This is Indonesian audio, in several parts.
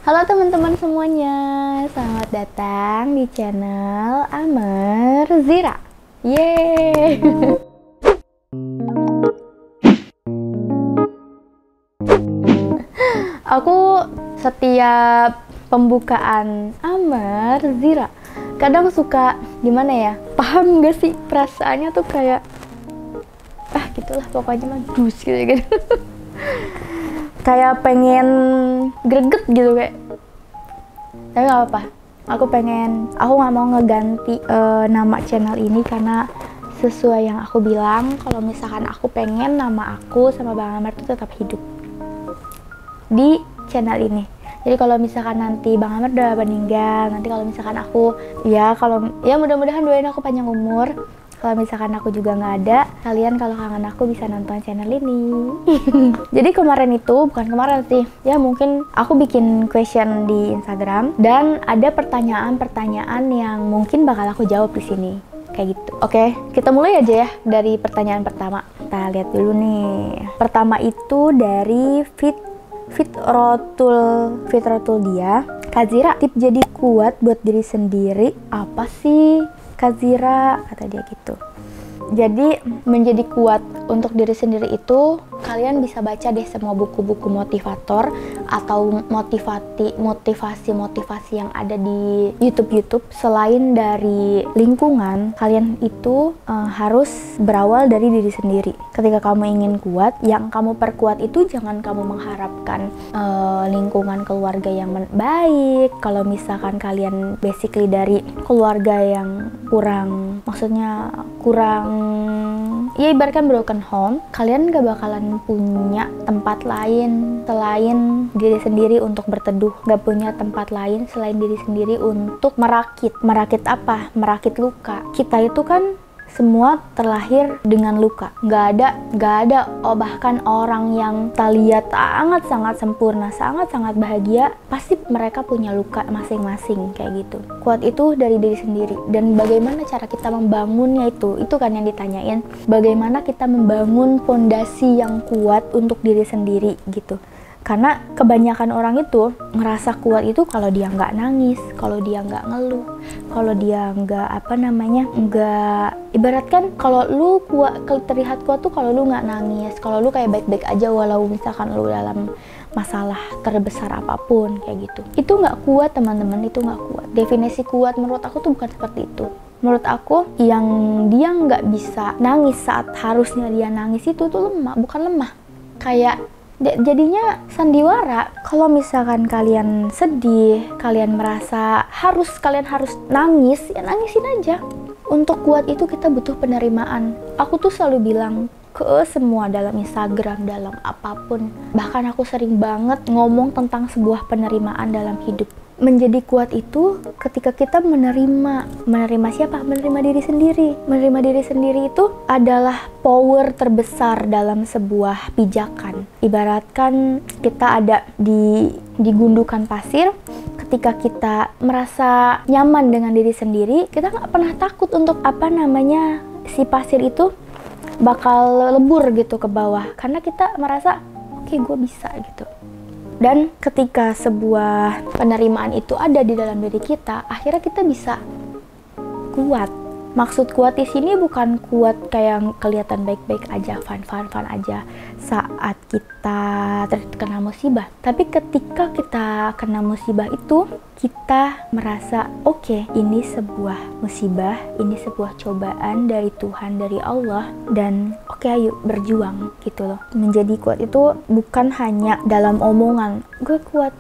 Halo teman-teman semuanya, selamat datang di channel Amer Zira. Yeay! Aku setiap pembukaan Amer Zira kadang suka gimana ya, paham gak sih perasaannya tuh kayak gitulah pokoknya mah dus gitu. Kayak pengen greget gitu kayak. Tapi gak apa-apa, aku nggak mau ngeganti nama channel ini karena sesuai yang aku bilang, kalau misalkan aku pengen nama aku sama Bang Amer tuh tetap hidup di channel ini. Jadi kalau misalkan nanti Bang Amer udah meninggal, nanti kalau misalkan aku mudah-mudahan doain aku panjang umur. Kalau misalkan aku juga nggak ada, kalian kalau kangen aku bisa nonton channel ini. Jadi kemarin itu, bukan kemarin sih, ya mungkin aku bikin question di Instagram dan ada pertanyaan-pertanyaan yang mungkin bakal aku jawab di sini. Kayak gitu. Oke, kita mulai aja ya dari pertanyaan pertama. Kita lihat dulu nih. Pertama itu dari Fitrotul dia. Kak Zira, tip jadi kuat buat diri sendiri apa sih? Kak Zira, kata dia gitu. Jadi menjadi kuat untuk diri sendiri itu kalian bisa baca deh semua buku-buku motivator atau motivasi yang ada di YouTube. Selain dari lingkungan, kalian itu harus berawal dari diri sendiri. Ketika kamu ingin kuat, yang kamu perkuat itu jangan kamu mengharapkan lingkungan keluarga yang baik. Kalau misalkan kalian basically dari keluarga yang kurang ya ibaratkan broken home, kalian gak bakalan punya tempat lain selain diri sendiri untuk berteduh, gak punya tempat lain selain diri sendiri untuk merakit apa? Merakit luka. Kita itu kan semua terlahir dengan luka. Gak ada bahkan orang yang kita lihat sangat sangat sempurna, sangat bahagia, pasti mereka punya luka masing-masing kayak gitu. Kuat itu dari diri sendiri. Dan bagaimana cara kita membangunnya itu kan yang ditanyain. Bagaimana kita membangun fondasi yang kuat untuk diri sendiri gitu. Karena kebanyakan orang itu ngerasa kuat itu kalau dia nggak nangis, kalau dia nggak ngeluh, kalau dia nggak ibaratkan kalau lu terlihat kuat tuh kalau lu nggak nangis, kalau lu kayak baik-baik aja walau misalkan lu dalam masalah terbesar apapun kayak gitu. Itu nggak kuat teman-teman, itu nggak kuat. Definisi kuat menurut aku tuh bukan seperti itu. Menurut aku yang dia nggak bisa nangis saat harusnya dia nangis itu tuh lemah, bukan lemah. Kayak jadinya sandiwara. Kalau misalkan kalian sedih, kalian merasa kalian harus nangis, ya nangisin aja. Untuk kuat itu kita butuh penerimaan. Aku tuh selalu bilang ke semua dalam Instagram, dalam apapun. Bahkan aku sering banget ngomong tentang sebuah penerimaan dalam hidup. Menjadi kuat itu ketika kita menerima siapa? Menerima diri sendiri. Menerima diri sendiri itu adalah power terbesar dalam sebuah pijakan. Ibaratkan kita ada di gundukan pasir, ketika kita merasa nyaman dengan diri sendiri, kita nggak pernah takut untuk si pasir itu bakal lebur gitu ke bawah, karena kita merasa oke, gue bisa gitu. Dan ketika sebuah penerimaan itu ada di dalam diri kita, akhirnya kita bisa kuat. Maksud kuat di sini bukan kuat kayak kelihatan baik-baik aja, fun aja saat kita terkena musibah. Tapi ketika kita kena musibah itu, kita merasa oke, ini sebuah musibah, ini sebuah cobaan dari Tuhan, dari Allah, dan oke, ayo berjuang gitu loh. Menjadi kuat itu bukan hanya dalam omongan, gue kuat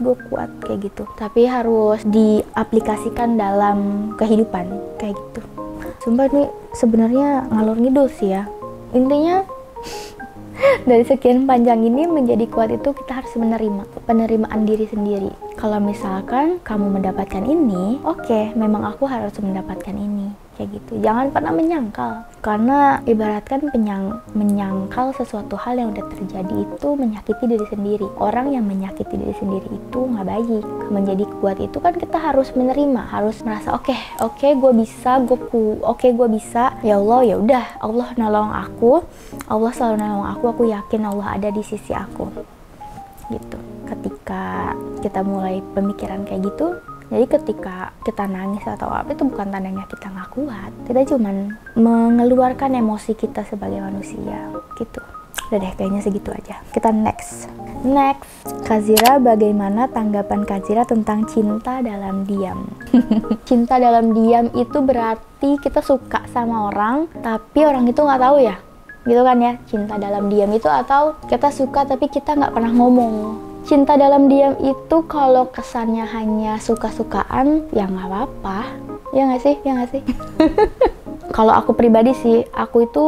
kayak gitu, tapi harus diaplikasikan dalam kehidupan kayak gitu. Sumpah nih sebenarnya ngalor ngidul sih ya. Intinya dari sekian panjang ini, menjadi kuat itu kita harus penerimaan diri sendiri. Kalau misalkan kamu mendapatkan ini, oke, memang aku harus mendapatkan ini kayak gitu. Jangan pernah menyangkal, karena ibaratkan menyangkal sesuatu hal yang udah terjadi itu menyakiti diri sendiri. Orang yang menyakiti diri sendiri itu nggak baik. Menjadi kuat itu kan kita harus menerima, harus merasa oke, gue bisa, ya Allah, ya udah, Allah nolong aku, Allah selalu nolong aku yakin Allah ada di sisi aku gitu. ketika kita mulai pemikiran kayak gitu, jadi ketika kita nangis atau apa, itu bukan tandanya kita nggak kuat. Kita cuman mengeluarkan emosi kita sebagai manusia gitu. Udah deh, kayaknya segitu aja. Kita next. Kak Zira, bagaimana tanggapan Kak Zira tentang cinta dalam diam? Cinta dalam diam itu berarti kita suka sama orang, tapi orang itu nggak tahu ya, gitu kan ya? Cinta dalam diam itu, atau kita suka tapi kita nggak pernah ngomong. Cinta dalam diam itu kalau kesannya hanya suka-sukaan, ya nggak apa-apa. Ya nggak sih? Ya nggak sih? Kalau aku pribadi sih, aku itu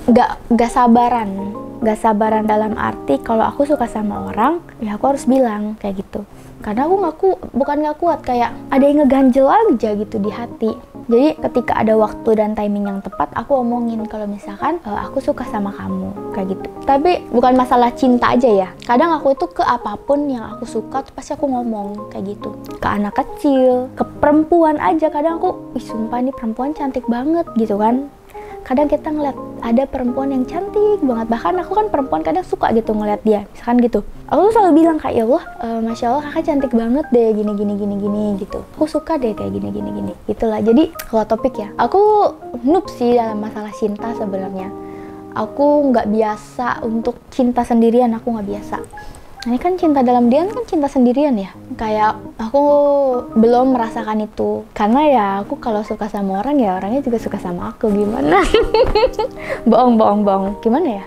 gak sabaran dalam arti kalau aku suka sama orang, ya aku harus bilang kayak gitu. Karena aku bukan gak kuat, kayak ada yang ngeganjel aja gitu di hati. Jadi ketika ada waktu dan timing yang tepat, aku omongin kalau misalkan aku suka sama kamu, kayak gitu. Tapi bukan masalah cinta aja ya. Kadang aku itu ke apapun yang aku suka tuh pasti aku ngomong kayak gitu. Ke anak kecil, ke perempuan aja. Kadang aku, ih sumpah nih perempuan cantik banget gitu kan. Kadang kita ngeliat ada perempuan yang cantik banget, bahkan aku kan perempuan kadang suka gitu ngeliat dia, misalkan gitu. Aku tuh selalu bilang kayak, ya Allah, Masya Allah kakak cantik banget deh, gini gitu. Aku suka deh kayak gini. Itulah. Jadi kalau topik ya, aku noob sih dalam masalah cinta sebenarnya. Aku nggak biasa untuk cinta sendirian, aku nggak biasa. Ini kan cinta dalam diam kan cinta sendirian ya. Kayak aku belum merasakan itu. Karena ya aku kalau suka sama orang ya orangnya juga suka sama aku, gimana? bohong. Gimana ya?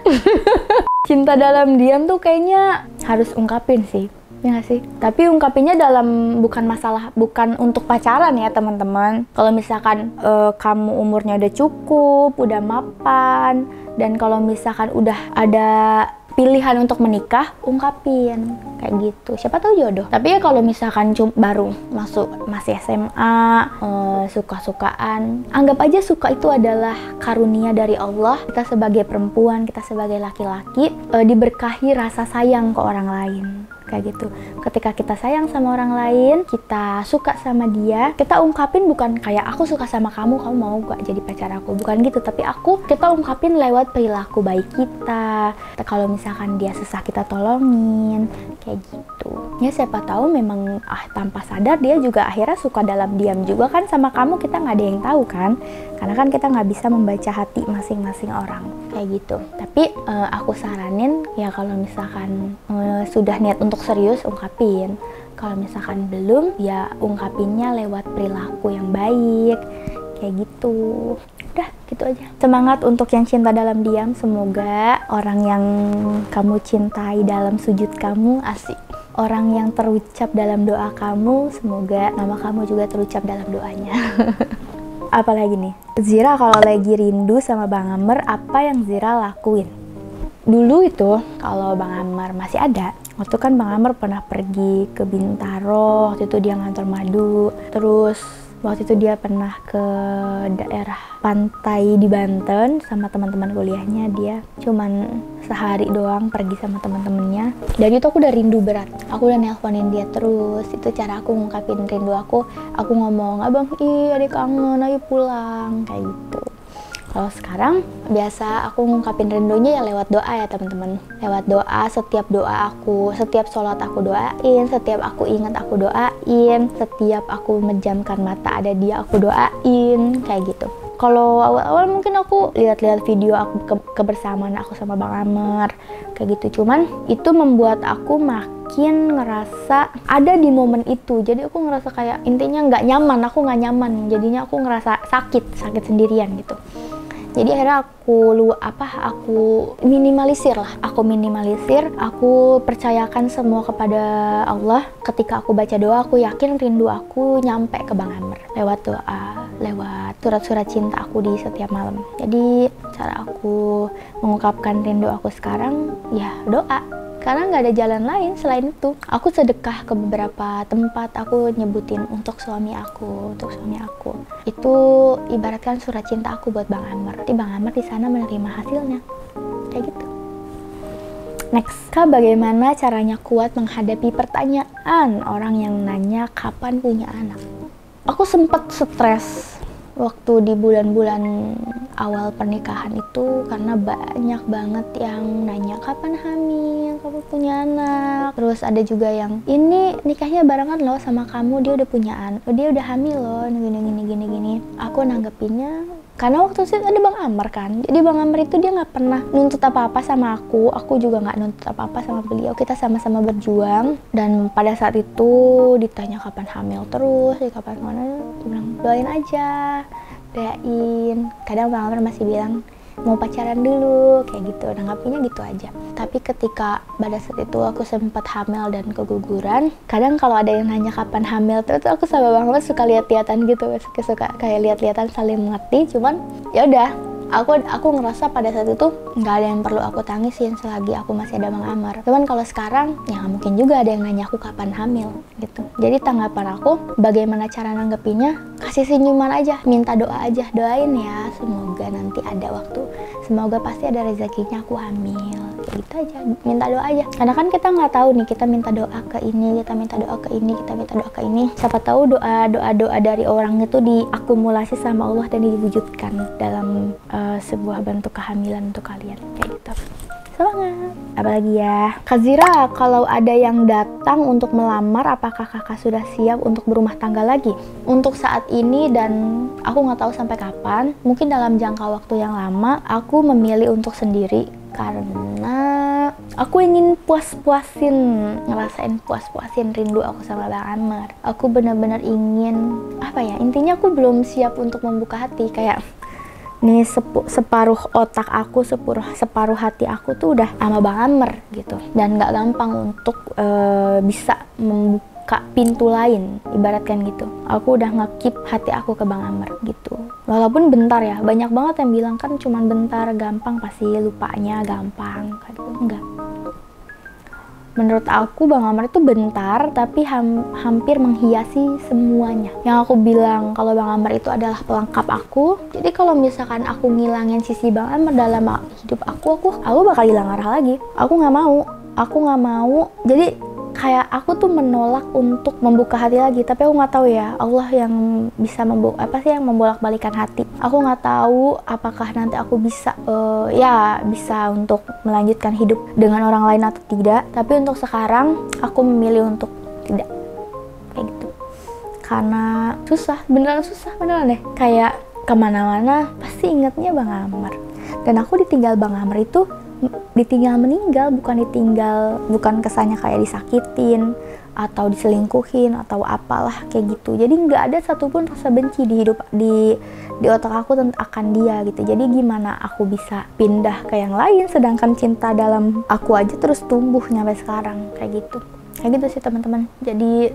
Cinta dalam diam tuh kayaknya harus ungkapin sih. Ya gak sih? Tapi ungkapinnya dalam bukan untuk pacaran ya teman-teman. Kalau misalkan kamu umurnya udah cukup, udah mapan, dan kalau misalkan udah ada pilihan untuk menikah, ungkapin kayak gitu. Siapa tahu jodoh. Tapi ya kalau misalkan baru masih SMA, suka-sukaan, anggap aja suka itu adalah karunia dari Allah. Kita sebagai perempuan, kita sebagai laki-laki diberkahi rasa sayang ke orang lain. Kayak gitu. Ketika kita sayang sama orang lain, kita suka sama dia, kita ungkapin bukan kayak aku suka sama kamu mau gak jadi pacar aku, bukan gitu. Tapi kita ungkapin lewat perilaku baik kita. Kalau misalkan dia susah, kita tolongin, kayak gitu. Ya siapa tahu memang tanpa sadar dia juga akhirnya suka dalam diam juga kan sama kamu, kita nggak ada yang tahu kan, karena kan kita nggak bisa membaca hati masing-masing orang, kayak gitu. Tapi aku saranin ya kalau misalkan sudah niat untuk serius, ungkapin. Kalau misalkan belum, ya ungkapinnya lewat perilaku yang baik, kayak gitu. Udah, gitu aja. Semangat untuk yang cinta dalam diam. Semoga orang yang kamu cintai dalam sujud kamu asik. Orang yang terucap dalam doa kamu, semoga nama kamu juga terucap dalam doanya. Apalagi nih? Zira kalau lagi rindu sama Bang Amer, apa yang Zira lakuin? Dulu itu, kalau Bang Amer masih ada, waktu kan Bang Amer pernah pergi ke Bintaro, waktu itu dia ngantor madu. Terus waktu itu dia pernah ke daerah pantai di Banten sama teman-teman kuliahnya. Dia cuman sehari doang pergi sama teman-temannya. Dari itu aku udah rindu berat. Aku udah nelponin dia terus. Itu cara aku ngungkapin rindu aku. Aku ngomong, abang, adik kangen, ayo pulang, kayak gitu. Kalau sekarang biasa aku ngungkapin rindunya ya lewat doa ya teman-teman. Lewat doa, setiap doa aku, setiap sholat aku doain, setiap aku ingat aku doain, setiap aku menjamkan mata ada dia aku doain, kayak gitu. Kalau awal-awal mungkin aku lihat-lihat video aku kebersamaan aku sama Bang Amer, kayak gitu. Cuman itu membuat aku makin ngerasa ada di momen itu. Jadi aku ngerasa kayak intinya nggak nyaman, aku nggak nyaman. Jadinya aku ngerasa sakit sendirian gitu. Jadi akhirnya aku minimalisir lah. Aku percayakan semua kepada Allah. Ketika aku baca doa, aku yakin rindu aku nyampe ke Bang Amer. Lewat doa, lewat surat-surat cinta aku di setiap malam. Jadi cara aku mengungkapkan rindu aku sekarang, ya doa. Karena nggak ada jalan lain selain itu. Aku sedekah ke beberapa tempat, aku nyebutin untuk suami aku. Itu ibaratkan surat cinta aku buat Bang Amer. Jadi Bang Amer di sana menerima hasilnya. Kayak gitu. Next, Kak, bagaimana caranya kuat menghadapi pertanyaan orang yang nanya kapan punya anak? Aku sempet stres waktu di bulan-bulan awal pernikahan itu, karena banyak banget yang nanya kapan hamil, kapan punya anak. Terus ada juga yang ini nikahnya barengan loh sama kamu, dia udah punya anak, dia udah hamil loh, gini. Aku nanggepinnya, karena waktu itu ada Bang Amr kan, jadi Bang Amr itu dia nggak pernah nuntut apa-apa sama aku juga nggak nuntut apa-apa sama beliau. Kita sama-sama berjuang, dan pada saat itu ditanya kapan hamil terus, kapan mana, dia bilang doain aja, doain. Kadang Bang Amr masih bilang mau pacaran dulu, kayak gitu, nanggapinnya gitu aja. Tapi ketika pada saat itu aku sempat hamil dan keguguran, kadang kalau ada yang nanya kapan hamil tuh aku sama Bang Amr suka lihat-lihatan gitu, suka kayak lihat-lihatan saling mengerti. Cuman ya udah, aku ngerasa pada saat itu nggak ada yang perlu aku tangisin selagi aku masih ada Bang Amr. Cuman kalau sekarang ya nggak mungkin juga ada yang nanya aku kapan hamil gitu. Jadi tanggapan aku, bagaimana cara nanggepinnya, kasih senyuman aja, minta doa aja, doain ya semoga nanti ada waktu, semoga pasti ada rezekinya aku hamil, kayak gitu aja, minta doa aja. Karena kan kita nggak tahu nih, kita minta doa ke ini, kita minta doa ke ini, kita minta doa ke ini, siapa tahu doa dari orang itu diakumulasi sama Allah dan diwujudkan dalam sebuah bentuk kehamilan untuk kalian, kayak gitu. Semangat. Apalagi ya, Kak Zira, kalau ada yang datang untuk melamar, apakah kakak sudah siap untuk berumah tangga lagi? Untuk saat ini, dan aku nggak tahu sampai kapan, mungkin dalam jangka waktu yang lama, aku memilih untuk sendiri. Karena aku ingin ngerasain puas-puasin rindu aku sama Bang Amr. Aku benar-benar ingin, intinya aku belum siap untuk membuka hati. Kayak nih separuh otak aku, separuh hati aku tuh udah sama Bang Amr gitu, dan nggak gampang untuk bisa membuka pintu lain, ibaratkan gitu. Aku udah nge-keep hati aku ke Bang Amr gitu, walaupun bentar ya. Banyak banget yang bilang kan cuman bentar, gampang pasti lupanya gampang kayak gitu. Enggak, menurut aku Bang Amr itu bentar tapi hampir menghiasi semuanya. Yang aku bilang kalau Bang Amr itu adalah pelengkap aku. Jadi kalau misalkan aku ngilangin sisi Bang Amr dalam hidup aku bakal hilang arah lagi. Aku nggak mau. Jadi kayak aku tuh menolak untuk membuka hati lagi, tapi aku nggak tahu ya, Allah yang bisa yang membolak-balikan hati. Aku nggak tahu apakah nanti aku bisa bisa untuk melanjutkan hidup dengan orang lain atau tidak. Tapi untuk sekarang aku memilih untuk tidak, kayak gitu. Karena beneran susah deh. Kayak kemana-mana pasti ingetnya Bang Amr, dan aku ditinggal Bang Amr itu ditinggal meninggal, bukan kesannya kayak disakitin atau diselingkuhin atau apalah kayak gitu. Jadi nggak ada satupun rasa benci di otak aku akan dia gitu. Jadi gimana aku bisa pindah ke yang lain, sedangkan cinta dalam aku aja terus tumbuh sampai sekarang, kayak gitu sih teman-teman. Jadi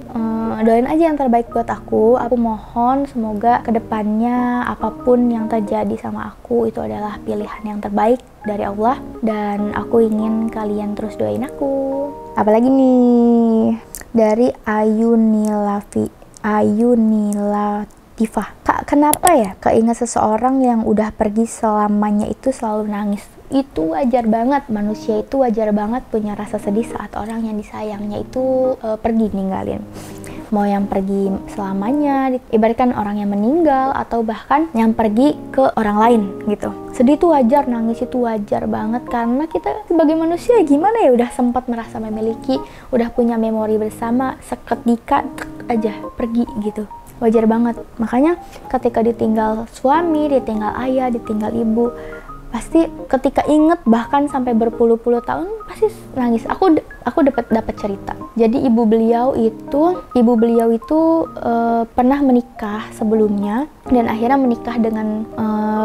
doain aja yang terbaik buat aku. Aku mohon semoga kedepannya apapun yang terjadi sama aku itu adalah pilihan yang terbaik dari Allah, dan aku ingin kalian terus doain aku. Apalagi nih dari Ayu Nilatifah. Kak, kenapa ya keinget seseorang yang udah pergi selamanya itu selalu nangis? Itu wajar banget, manusia itu wajar banget punya rasa sedih saat orang yang disayangnya itu pergi ninggalin. Mau yang pergi selamanya, ibaratkan orang yang meninggal, atau bahkan yang pergi ke orang lain gitu. Sedih itu wajar, nangis itu wajar banget, karena kita sebagai manusia gimana ya, udah sempat merasa memiliki, udah punya memori bersama, seketika aja pergi gitu. Wajar banget. Makanya ketika ditinggal suami, ditinggal ayah, ditinggal ibu, pasti ketika inget bahkan sampai berpuluh-puluh tahun pasti nangis. Aku dapat cerita. Jadi ibu beliau itu pernah menikah sebelumnya, dan akhirnya menikah dengan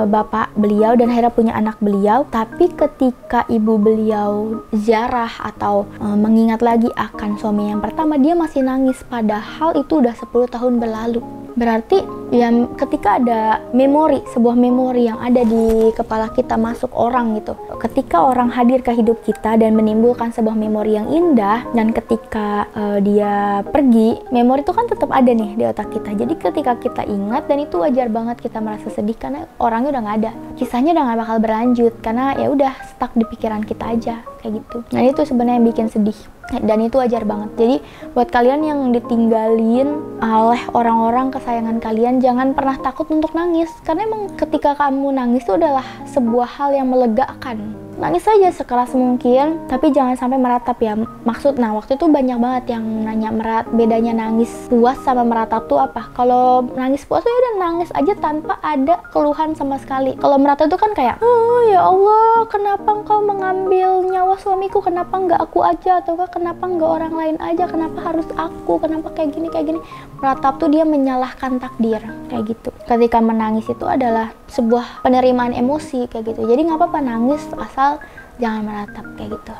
bapak beliau, dan akhirnya punya anak beliau. Tapi ketika ibu beliau ziarah atau mengingat lagi akan suami yang pertama, dia masih nangis, padahal itu udah 10 tahun berlalu. Berarti ya ketika ada sebuah memori yang ada di kepala kita masuk orang gitu, ketika orang hadir ke hidup kita dan menimbulkan sebuah memori yang indah, dan ketika dia pergi, memori itu kan tetap ada nih di otak kita. Jadi ketika kita ingat, dan itu wajar banget kita merasa sedih karena orangnya udah nggak ada, kisahnya udah nggak bakal berlanjut karena ya udah stuck di pikiran kita aja kayak gitu. Nah itu sebenarnya yang bikin sedih, dan itu wajar banget. Jadi buat kalian yang ditinggalin oleh orang-orang kesayangan kalian, jangan pernah takut untuk nangis, karena emang ketika kamu nangis itu adalah sebuah hal yang melegakan. Nangis aja sekeras mungkin, tapi jangan sampai meratap ya. Nah waktu itu banyak banget yang nanya bedanya nangis puas sama meratap tuh apa. Kalau nangis puas tuh ya udah nangis aja tanpa ada keluhan sama sekali. Kalau meratap tuh kan kayak, oh ya Allah, kenapa engkau mengambil nyawa suamiku, kenapa nggak aku aja, atau kenapa nggak orang lain aja, kenapa harus aku, kenapa kayak gini. Meratap tuh dia menyalahkan takdir kayak gitu. Ketika menangis itu adalah sebuah penerimaan emosi kayak gitu. Jadi nggak apa-apa nangis, asal jangan meratap kayak gitu.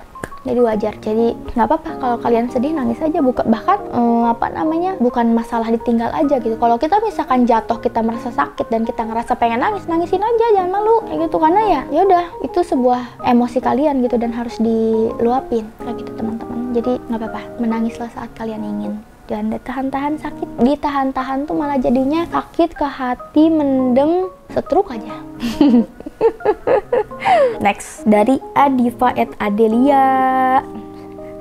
Jadi wajar. Jadi nggak apa-apa kalau kalian sedih, nangis aja. Bahkan bukan masalah ditinggal aja gitu. Kalau kita misalkan jatuh, kita merasa sakit dan kita ngerasa pengen nangis, nangisin aja, jangan malu kayak gitu. Karena ya udah, itu sebuah emosi kalian gitu dan harus diluapin kayak gitu teman-teman. Jadi nggak apa-apa, menangislah saat kalian ingin. Jangan ditahan-tahan sakit. Ditahan-tahan tuh malah jadinya sakit ke hati, mendem, stroke aja. Next, dari Adiva@Adelia.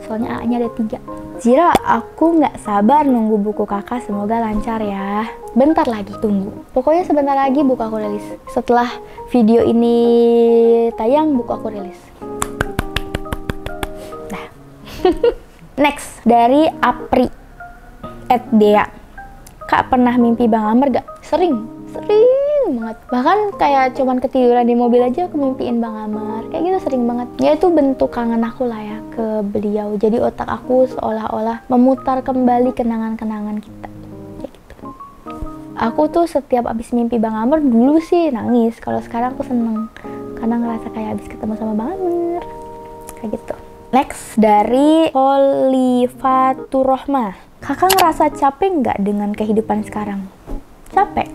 Soalnya A-nya ada 3. Zira, aku nggak sabar nunggu buku kakak, semoga lancar ya. Bentar lagi, tunggu. Pokoknya sebentar lagi buku aku rilis. Setelah video ini tayang, buku aku rilis. Nah. Next, dari Apri@Dea. Kak, pernah mimpi Bang Amar gak? Sering banget. Bahkan kayak cuman ketiduran di mobil aja aku mimpiin Bang Amar. Kayak gitu sering banget. Ya itu bentuk kangen aku lah ya ke beliau. Jadi otak aku seolah-olah memutar kembali kenangan-kenangan kita. Kayak gitu. Aku tuh setiap abis mimpi Bang Amar dulu sih nangis. Kalau sekarang aku seneng karena ngerasa kayak abis ketemu sama Bang Amar. Kayak gitu. Next, dari Olivaturrohma. Kakak ngerasa capek nggak dengan kehidupan sekarang? Capek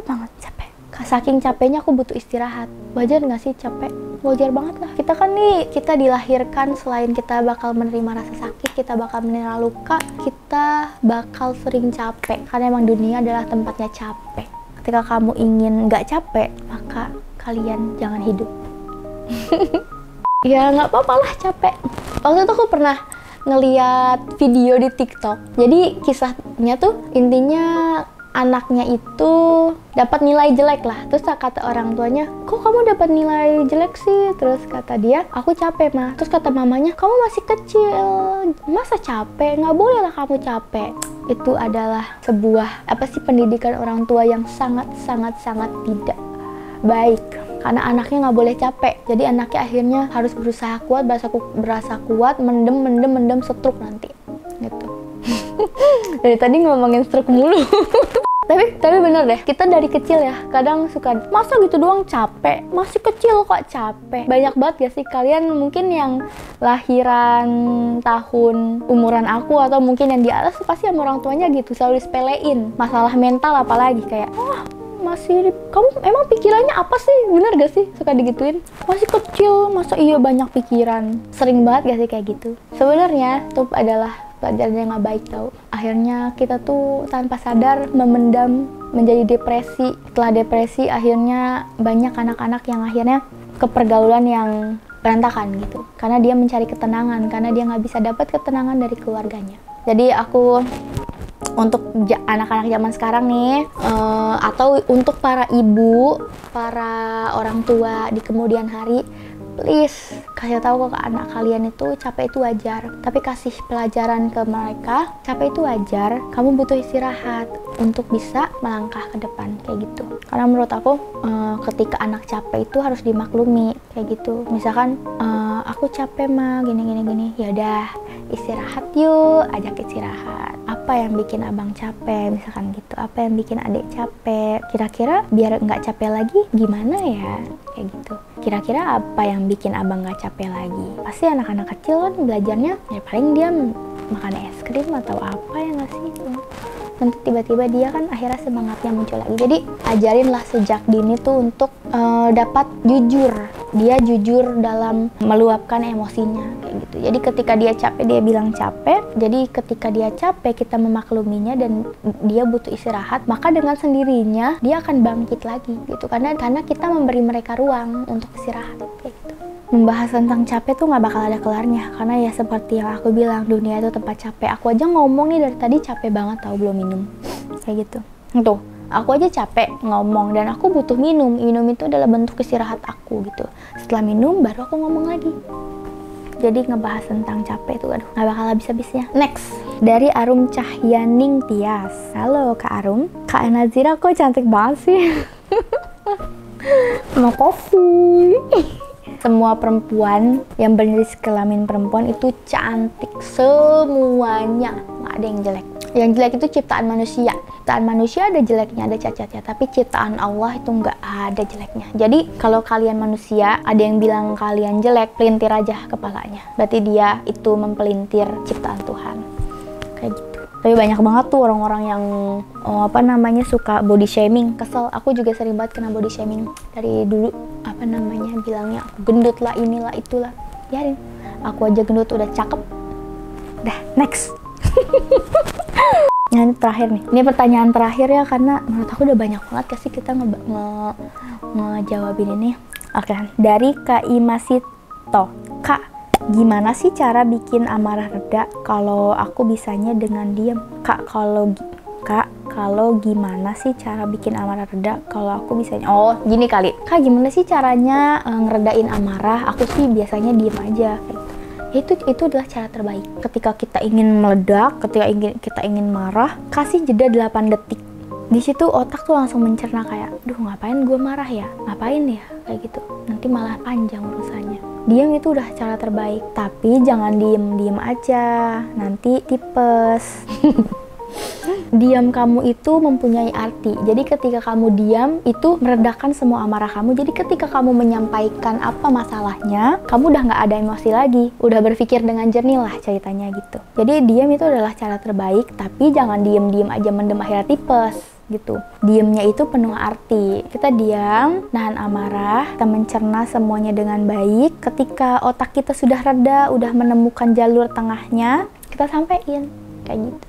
banget, capek. Saking capeknya aku butuh istirahat. Wajar nggak sih capek? Wajar banget lah. Kita kan kita dilahirkan selain kita bakal menerima rasa sakit, kita bakal menerima luka, kita bakal sering capek. Karena emang dunia adalah tempatnya capek. Ketika kamu ingin nggak capek, maka kalian jangan hidup. Ya nggak apa-apa lah capek. Waktu itu aku pernah ngeliat video di TikTok. Jadi kisahnya tuh intinya anaknya itu dapat nilai jelek lah. Terus kata orang tuanya, kok kamu dapat nilai jelek sih? Terus kata dia, aku capek mah. Terus kata mamanya, kamu masih kecil, masa capek? Nggak boleh lah kamu capek. Itu adalah sebuah pendidikan orang tua yang sangat tidak baik. Karena anaknya nggak boleh capek. Jadi anaknya akhirnya harus berusaha kuat, berasa kuat, mendem, stroke nanti. Gitu. Dari tadi ngomongin stroke mulu. Tapi bener deh, kita dari kecil ya kadang suka, masa gitu doang capek, masih kecil kok capek. Banyak banget gak sih kalian mungkin yang lahiran tahun umuran aku atau mungkin yang di atas, pasti sama orang tuanya gitu selalu disepelein masalah mental, apalagi kayak kamu emang pikirannya apa sih, bener gak sih, suka digituin, masih kecil masa iya banyak pikiran. Sering banget gak sih kayak gitu. Sebenarnya itu adalah pelajaran yang gak baik tau. Akhirnya kita tuh tanpa sadar memendam, menjadi depresi. Setelah depresi akhirnya banyak anak-anak yang akhirnya ke pergaulan yang berantakan gitu. Karena dia mencari ketenangan, karena dia gak bisa dapat ketenangan dari keluarganya. Jadi aku untuk anak-anak zaman sekarang nih, atau untuk para ibu, para orang tua di kemudian hari, please kasih tahu ke anak kalian itu capek itu wajar, tapi kasih pelajaran ke mereka, capek itu wajar, kamu butuh istirahat untuk bisa melangkah ke depan kayak gitu. Karena menurut aku ketika anak capek itu harus dimaklumi kayak gitu. Misalkan aku capek mah gini, ya udah istirahat yuk, ajak istirahat. Apa yang bikin abang capek misalkan gitu, apa yang bikin adik capek, kira-kira biar nggak capek lagi gimana ya, kayak gitu. Kira-kira apa yang bikin abang nggak capek lagi? Pasti anak-anak kecil kan belajarnya ya paling dia makan es krim atau apa ya nggak sih. Nanti tiba-tiba dia kan akhirnya semangatnya muncul lagi. Jadi ajarinlah sejak dini tuh untuk dapat jujur dia jujur dalam meluapkan emosinya kayak gitu. Jadi ketika dia capek dia bilang capek. Jadi ketika dia capek kita memakluminya dan dia butuh istirahat, maka dengan sendirinya dia akan bangkit lagi gitu. Karena kita memberi mereka ruang untuk istirahat kayak gitu. Membahas tentang capek tuh nggak bakal ada kelarnya, karena ya seperti yang aku bilang, dunia itu tempat capek. Aku aja ngomong nih dari tadi capek banget tahu, belum minum kayak gitu. Tuh, aku aja capek ngomong dan aku butuh minum. Minum itu adalah bentuk istirahat aku gitu. Setelah minum baru aku ngomong lagi. Jadi ngebahas tentang capek itu aduh nggak bakal habis-habisnya. Next, dari Arum Cahyaning Tias. Halo Kak Arum. Kak Nazira kok cantik banget sih. Mau kopi. Semua perempuan yang berjenis kelamin perempuan itu cantik semuanya, nggak ada yang jelek. Yang jelek itu ciptaan manusia. Ciptaan manusia ada jeleknya, ada cacatnya, tapi ciptaan Allah itu nggak ada jeleknya. Jadi kalau kalian manusia ada yang bilang kalian jelek, pelintir aja kepalanya. Berarti dia itu mempelintir ciptaan Tuhan. Kayak gitu. Tapi banyak banget tuh orang-orang yang suka body shaming. Kesel, aku juga sering banget kena body shaming dari dulu. Bilangnya aku gendut lah, inilah itulah. Biarin, aku aja gendut udah cakep. Dah, next. Nah, ini terakhir nih. Ini pertanyaan terakhir ya, karena menurut aku udah banyak banget kasih kita ngejawabin ini. Oke, dari Kak Imasito. Kak, gimana sih cara bikin amarah reda? Kalau aku bisanya dengan diam. Kak, kalau gimana sih cara bikin amarah reda? Kalau aku bisanya, oh gini kali. Kak, gimana sih caranya ngeredain amarah? Aku sih biasanya diem aja. Itu adalah cara terbaik. Ketika kita ingin meledak, ketika kita ingin marah, kasih jeda 8 detik. Di situ otak tuh langsung mencerna kayak, duh ngapain gue marah ya? Ngapain ya? Kayak gitu. Nanti malah panjang urusannya. Diam itu udah cara terbaik. Tapi jangan diem aja. Nanti tipes. Diam kamu itu mempunyai arti. Jadi ketika kamu diam itu meredakan semua amarah kamu. Jadi ketika kamu menyampaikan apa masalahnya, kamu udah nggak ada emosi lagi, udah berpikir dengan jernih lah ceritanya gitu. Jadi diam itu adalah cara terbaik, tapi jangan diem aja mendem akhirnya tipes gitu. Diamnya itu penuh arti. Kita diam, nahan amarah, kita mencerna semuanya dengan baik. Ketika otak kita sudah reda, udah menemukan jalur tengahnya, kita sampein kayak gitu.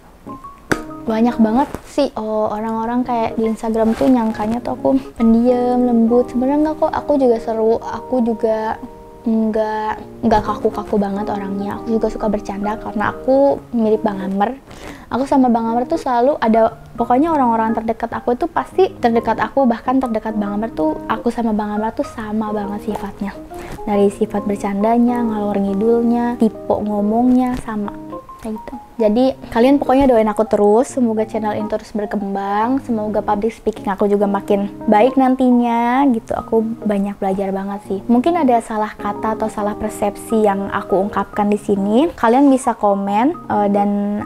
Banyak banget sih orang-orang kayak di Instagram tuh nyangkanya tuh aku pendiam, lembut. Sebenarnya enggak kok, aku juga seru, aku juga nggak kaku-kaku banget orangnya. Aku juga suka bercanda karena aku mirip Bang Amer. Aku sama Bang Amer tuh selalu ada, pokoknya orang-orang terdekat aku itu pasti terdekat aku, bahkan terdekat Bang Amer tuh, aku sama Bang Amer tuh sama banget sifatnya. Dari sifat bercandanya, ngalor ngidulnya, tipe ngomongnya sama kayak gitu. Jadi kalian pokoknya doain aku terus, semoga channel ini terus berkembang, semoga public speaking aku juga makin baik nantinya gitu. Aku banyak belajar banget sih. Mungkin ada salah kata atau salah persepsi yang aku ungkapkan di sini. Kalian bisa komen dan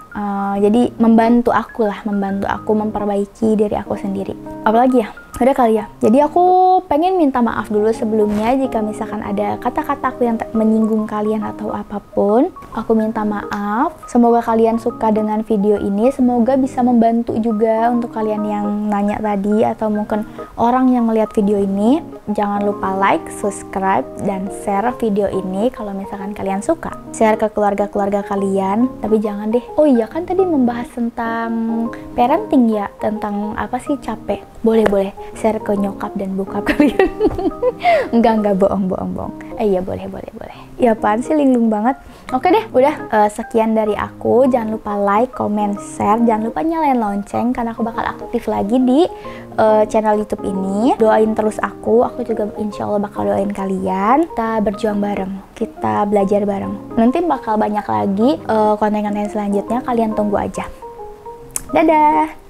jadi membantu aku memperbaiki diri aku sendiri. Apalagi ya? Udah kali ya. Jadi aku pengen minta maaf dulu sebelumnya jika misalkan ada kata-kata aku yang menyinggung kalian atau apapun. Aku minta maaf. Semoga kalian suka dengan video ini. Semoga bisa membantu juga untuk kalian yang nanya tadi atau mungkin orang yang melihat video ini. Jangan lupa like, subscribe, dan share video ini kalau misalkan kalian suka. Share ke keluarga-keluarga kalian. Tapi jangan deh. Oh iya kan tadi membahas tentang parenting ya, tentang apa sih capek. Boleh share ke nyokap dan bokap kalian. enggak bohong. Iya boleh. Ya apaan sih, linglung banget. Oke deh, udah sekian dari aku. Jangan lupa like, comment, share. Jangan lupa nyalain lonceng karena aku bakal aktif lagi di channel YouTube ini. Doain terus aku juga insya Allah bakal doain kalian. Kita berjuang bareng, kita belajar bareng. Nanti bakal banyak lagi konten-konten selanjutnya, kalian tunggu aja. Dadah.